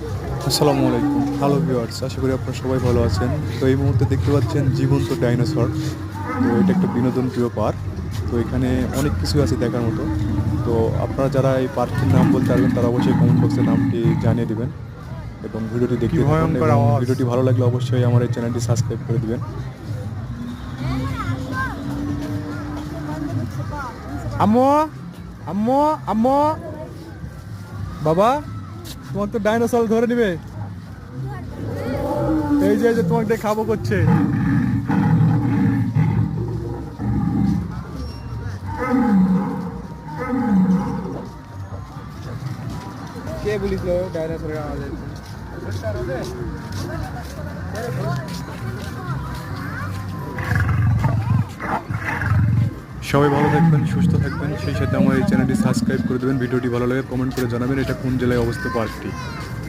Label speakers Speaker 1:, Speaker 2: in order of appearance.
Speaker 1: আসসালামু আলাইকুম, hello viewers, আশা করি আপনারা সবাই ভালো আছেন। তো এই মুহূর্তে দেখতে পাচ্ছেন জীবন্ত ডাইনোসর। তো এটা একটা বিনোদন প্রিয় পার্ক। তো এখানে অনেক কিছু আছে দেখার মতো। তো আপনারা যারা এই পার্কটির নাম বলতে পারবেন তারা অবশ্যই কমেন্ট বক্সে নামটি জানিয়ে দিবেন এবং ভিডিওটি
Speaker 2: কি
Speaker 1: দেখতে থাকুন,
Speaker 2: ভয়ঙ্কর
Speaker 1: এবং
Speaker 2: আওয়াজ!
Speaker 1: ভিডিওটি ভালো লাগলে অবশ্যই আমার এই চ্যানেলটি সাবস্ক্রাইব করে দিবেন।
Speaker 2: আম্মু, আম্মু, আম্মু, বাবা, তোমার তো ডাইনোসর ধরে নিবে। এই যে তোমাকে দিয়ে খাবো করছে। কে বলিস ডাইনোসরের আওয়াজ?
Speaker 1: সবাই ভালো থাকবেন, সুস্থ থাকবেন, সেই সাথে আমার এই চ্যানেলটি সাবস্ক্রাইব করে দেবেন। ভিডিওটি ভালো লাগে কমেন্ট করে জানাবেন এটা কোন জেলায় অবস্থিত পার্কটি।